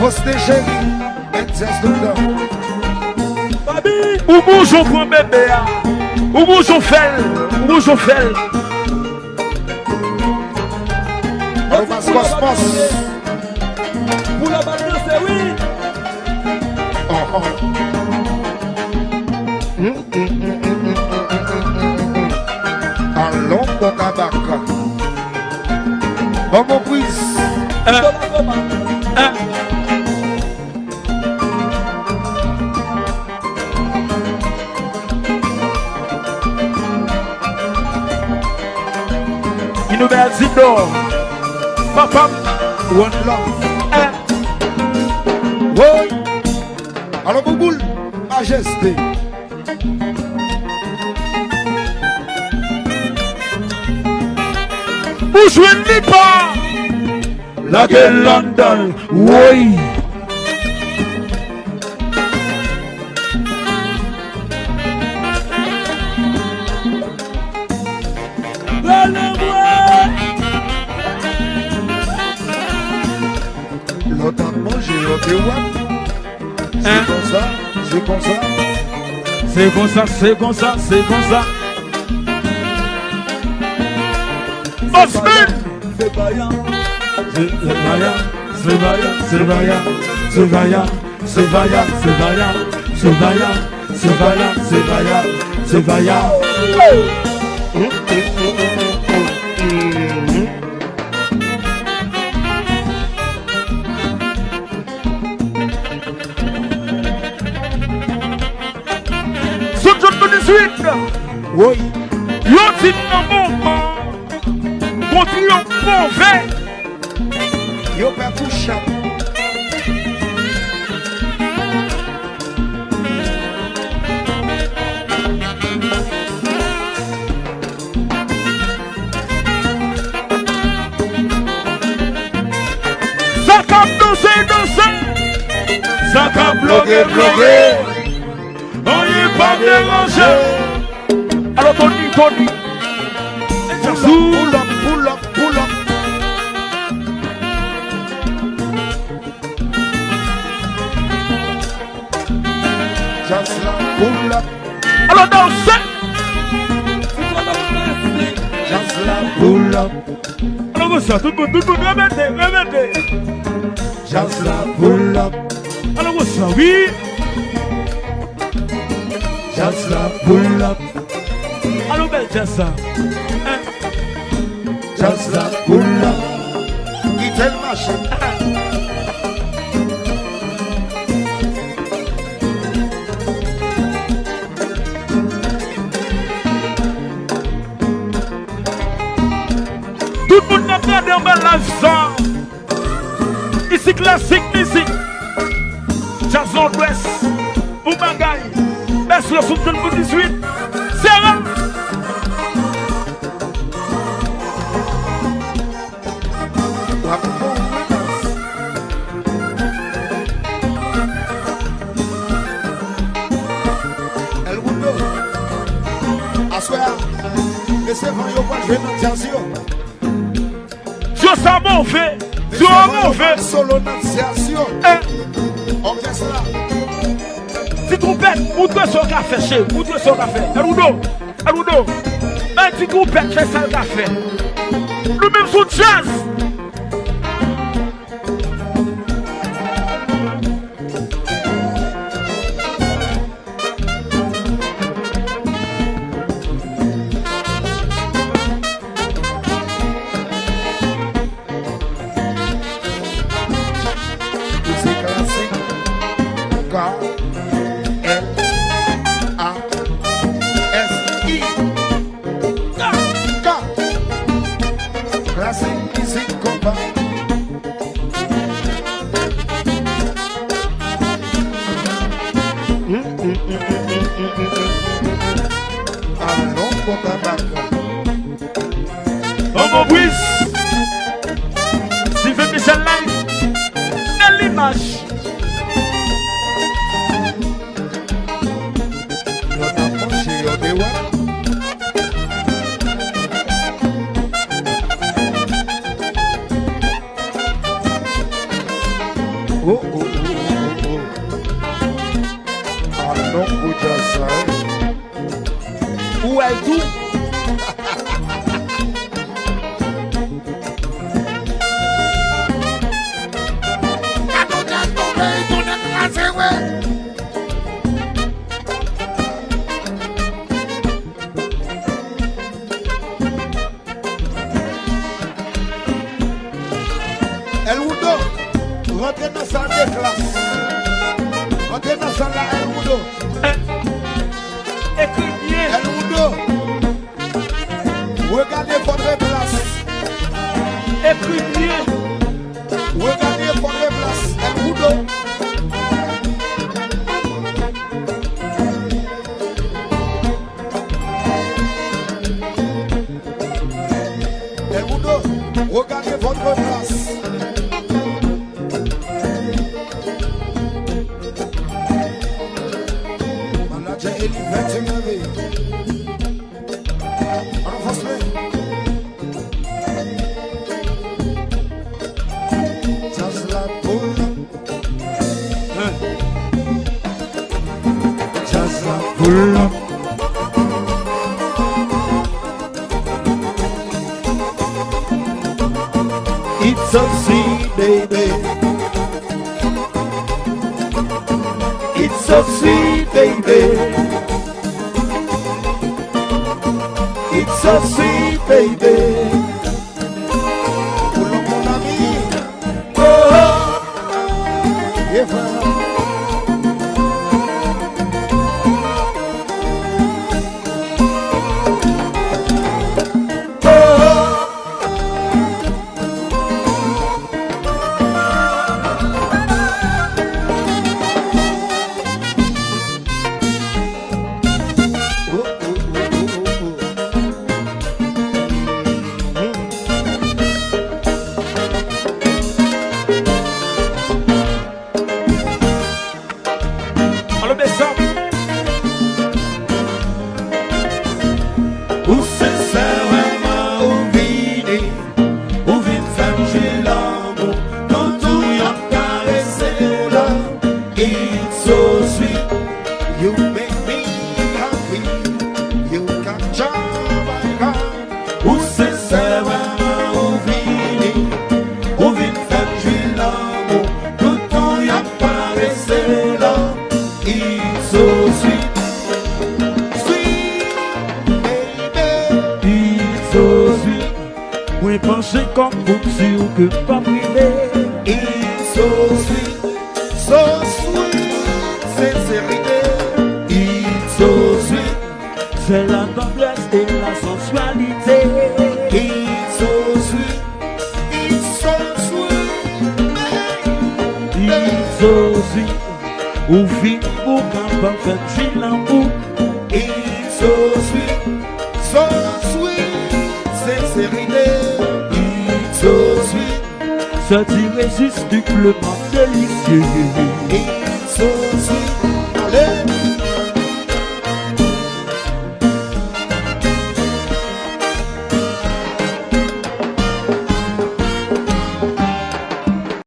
Poste chéri, exerce tout là. Ou bonjour pour bébé. Ou bonjour fel. Ou bonjour fel. Alors, passe. Pour la balle, c'est oui. Allons pour tabac. Bon, mon quiz. Il nous met à Zidor. Papa. One love. Oui. Alors, mon boule. Majesté. Vous jouez pas. La gueule London. Oui. L'autre a mangé au déouan. C'est comme ça. C'est comme ça. C'est comme ça. C'est comme ça. C'est comme ça. Osman. C'est vaillant. C'est vaillant. C'est vaillant. C'est vaillant. C'est vaillant. C'est vaillant. C'est vaillant. C'est vaillant. C'est vaillant. C'est vaillant. C'est vaillant. Oui. L'autre c'est un moment. Continue en mauvais. Yo pas coucher. Ça cap danser. Ça cap bloguer. On y est pas dérangé. Alors Tony. Pull up. Just like pull up. Alors dansez. Just like pull up. Alors ça, tout le monde, remettez. Just like pull up. Alors ça, oui. Just like pull up. Alors belle ça. Just like pull up. It's a machine. Tout le monde n'a pas de mal la sang. Ici classique musique. Jazz Nord-Ouest. Pour bagaille. Baisse le son de 2018. C'est là. El mundo. Assoya. Mais c'est quand yo pas jouer dans jazz yo. Sur ça mauvais. Sur mauvais. Solo nanciation. Orchestre. Si trompette, montre son café chez vous. Montre son café. Arudo. Un petit trompette fait ça le café. Le même son jazz. C'est classique. K-L-A-S-I. K. Classique musique combat. Allons pour tabac. Homo Brice. Sylvain Michel Live. Dans l'image. Oh. bagaille tout. El Wudo, rentrez dans la salle de classe. Rentrez dans la salle là, El Wudo. Écris bien. El Wudo, regardez votre place. Écris bien. Regardez votre place. El Wudo. El Wudo, regardez votre place. Manager Eli 21 V. On face le. Just like pull up. Just like pull up. It's so sweet, baby. It's so sweet, baby. It's so sweet, baby. Pull up mon ami. Oh, yeah, frère. Alors descend. Où se sert vraiment au vide, où vite femme j'ai l'amour, quand tout y a caressé là, it's so sweet, you make me happy, you capture my heart. Où se sert vraiment au vide, où vite femme j'ai l'amour, quand tout y a caressé là, it's so sweet. Oui, pensez comme vous sûr que pas privé. It's so sweet, sincérité. It's so sweet, C'est la noblesse et la sensualité. it's so sweet, it's so sweet. It's so sweet. Ou fin pour qu'un fait j'ai l'amour. It's so sweet, sincérité. It's so sweet, C'est irrésistiblement délicieux. it's